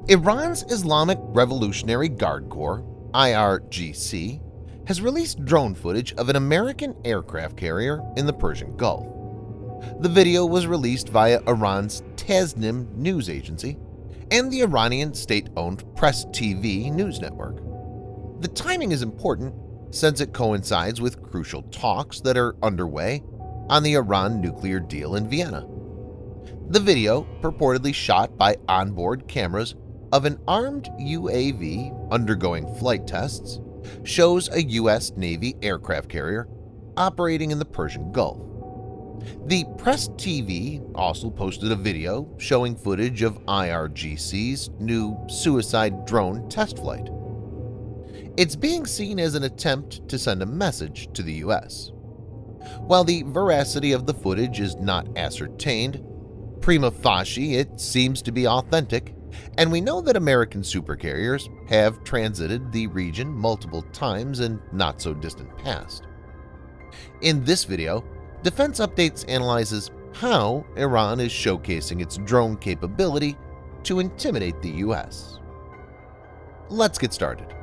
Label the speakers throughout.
Speaker 1: Iran's Islamic Revolutionary Guard Corps, IRGC, has released drone footage of an American aircraft carrier in the Persian Gulf. The video was released via Iran's Tasnim news agency and the Iranian state-owned Press TV news network. The timing is important since it coincides with crucial talks that are underway on the Iran nuclear deal in Vienna. The video, purportedly shot by onboard cameras of an armed UAV undergoing flight tests, shows a U.S. Navy aircraft carrier operating in the Persian Gulf. The Press TV also posted a video showing footage of IRGC's new suicide drone test flight. It's being seen as an attempt to send a message to the U.S. While the veracity of the footage is not ascertained, prima facie it seems to be authentic, and we know that American supercarriers have transited the region multiple times in not-so-distant past. In this video, Defense Updates analyzes how Iran is showcasing its drone capability to intimidate the U.S. Let's get started.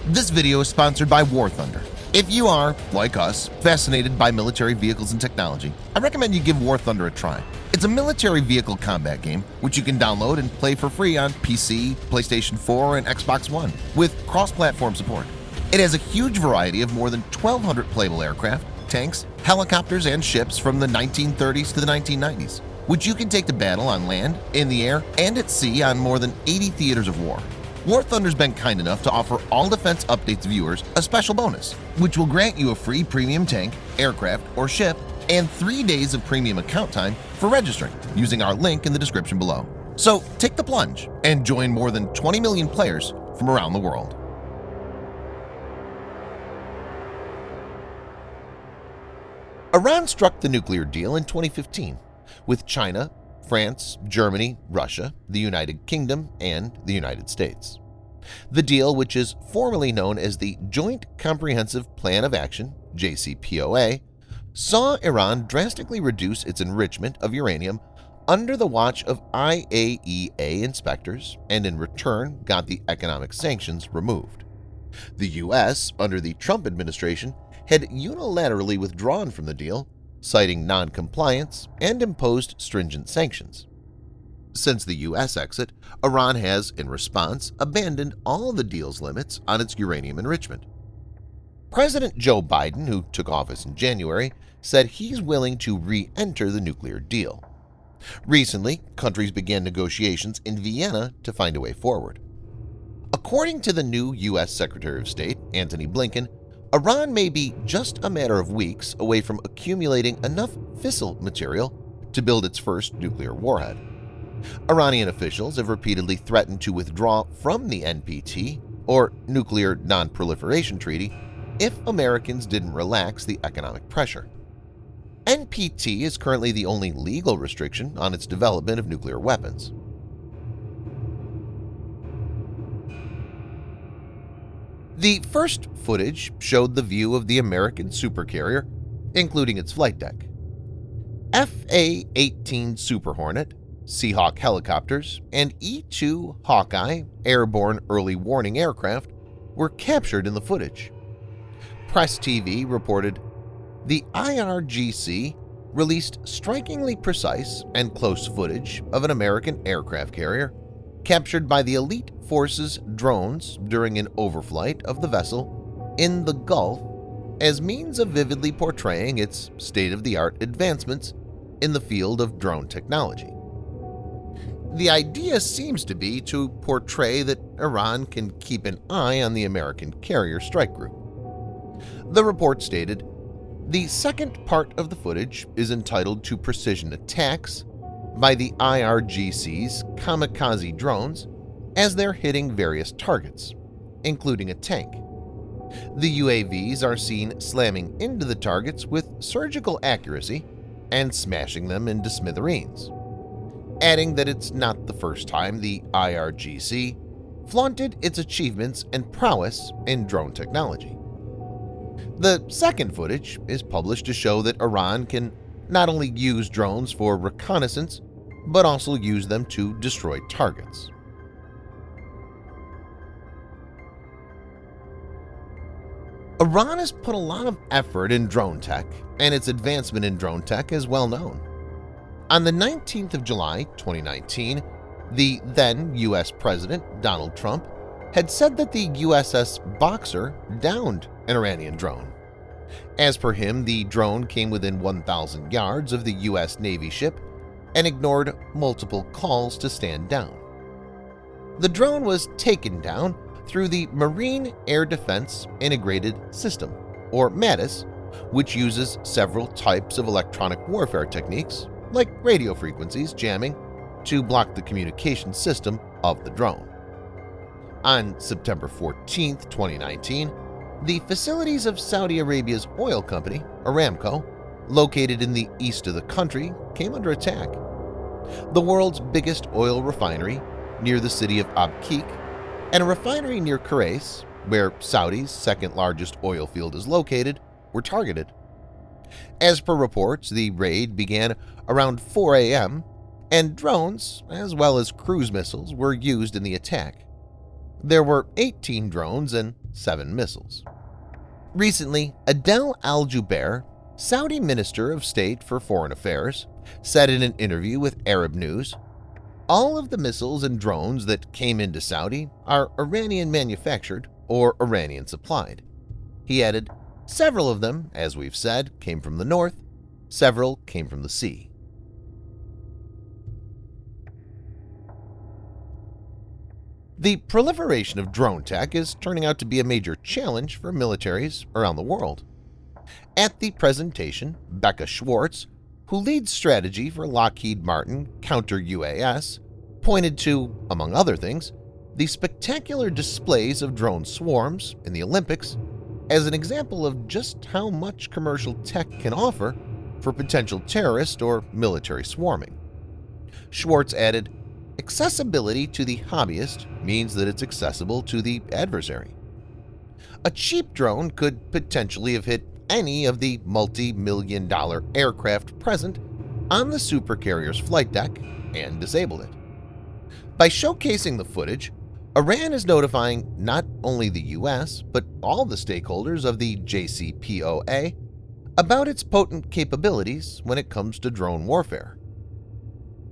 Speaker 1: This video is sponsored by War Thunder. If you are, like us, fascinated by military vehicles and technology, I recommend you give War Thunder a try. It's a military vehicle combat game which you can download and play for free on PC, PlayStation 4, and Xbox One with cross-platform support. It has a huge variety of more than 1,200 playable aircraft, tanks, helicopters, and ships from the 1930s to the 1990s, which you can take to battle on land, in the air, and at sea on more than 80 theaters of war. War Thunder's been kind enough to offer all Defense Updates viewers a special bonus, which will grant you a free premium tank, aircraft, or ship, and 3 days of premium account time for registering using our link in the description below. So take the plunge and join more than 20 million players from around the world. Iran struck the nuclear deal in 2015 with China, France, Germany, Russia, the United Kingdom, and the United States. The deal, which is formally known as the Joint Comprehensive Plan of Action (JCPOA), saw Iran drastically reduce its enrichment of uranium under the watch of IAEA inspectors and in return got the economic sanctions removed. The U.S., under the Trump administration, had unilaterally withdrawn from the deal, citing non-compliance, and imposed stringent sanctions. Since the U.S. exit, Iran has, in response, abandoned all the deal's limits on its uranium enrichment. President Joe Biden, who took office in January, said he's willing to re-enter the nuclear deal. Recently, countries began negotiations in Vienna to find a way forward. According to the new U.S. Secretary of State, Antony Blinken, Iran may be just a matter of weeks away from accumulating enough fissile material to build its first nuclear warhead. Iranian officials have repeatedly threatened to withdraw from the NPT, or Nuclear Non-Proliferation Treaty, if Americans didn't relax the economic pressure. NPT is currently the only legal restriction on its development of nuclear weapons. The first footage showed the view of the American supercarrier, including its flight deck. FA-18 Super Hornet, Seahawk helicopters, and E-2 Hawkeye airborne early warning aircraft were captured in the footage. Press TV reported, the IRGC released strikingly precise and close footage of an American aircraft carrier captured by the elite forces' drones during an overflight of the vessel in the Gulf as means of vividly portraying its state-of-the-art advancements in the field of drone technology. The idea seems to be to portray that Iran can keep an eye on the American carrier strike group. The report stated, the second part of the footage is entitled to precision attacks by the IRGC's kamikaze drones as they're hitting various targets, including a tank. The UAVs are seen slamming into the targets with surgical accuracy and smashing them into smithereens, adding that it's not the first time the IRGC flaunted its achievements and prowess in drone technology. The second footage is published to show that Iran can not only use drones for reconnaissance, but also use them to destroy targets. Iran has put a lot of effort in drone tech, and its advancement in drone tech is well known. On the 19th of July 2019, the then U.S. President Donald Trump had said that the USS Boxer downed an Iranian drone. As per him, the drone came within 1,000 yards of the U.S. Navy ship and ignored multiple calls to stand down. The drone was taken down through the Marine Air Defense Integrated System, or MADIS, which uses several types of electronic warfare techniques, like radio frequencies jamming, to block the communication system of the drone. On September 14, 2019, the facilities of Saudi Arabia's oil company, Aramco, located in the east of the country, came under attack. The world's biggest oil refinery near the city of Abqaiq and a refinery near Khurais, where Saudi's second-largest oil field is located, were targeted. As per reports, the raid began around 4 a.m., and drones, as well as cruise missiles, were used in the attack. There were 18 drones and 7 missiles. Recently, Adel Al-Jubeir, Saudi Minister of State for Foreign Affairs, said in an interview with Arab News, "All of the missiles and drones that came into Saudi are Iranian-manufactured or Iranian-supplied." He added, "Several of them, as we've said, came from the north, several came from the sea." The proliferation of drone tech is turning out to be a major challenge for militaries around the world. At the presentation, Becca Schwartz, who leads strategy for Lockheed Martin Counter-UAS, pointed to, among other things, the spectacular displays of drone swarms in the Olympics as an example of just how much commercial tech can offer for potential terrorist or military swarming. Schwartz added, "Accessibility to the hobbyist means that it's accessible to the adversary. A cheap drone could potentially have hit any of the multi-million-dollar aircraft present on the supercarrier's flight deck and disabled it." By showcasing the footage, Iran is notifying not only the U.S. but all the stakeholders of the JCPOA about its potent capabilities when it comes to drone warfare.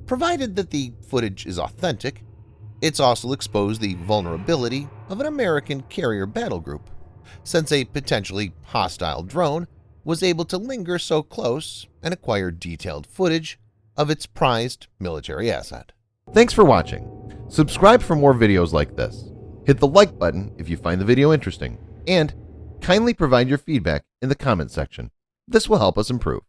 Speaker 1: Provided that the footage is authentic, it's also exposed the vulnerability of an American carrier battle group, since a potentially hostile drone was able to linger so close and acquire detailed footage of its prized military asset. Thanks for watching. Subscribe for more videos like this. Hit the like button if you find the video interesting, and kindly provide your feedback in the comment section. This will help us improve.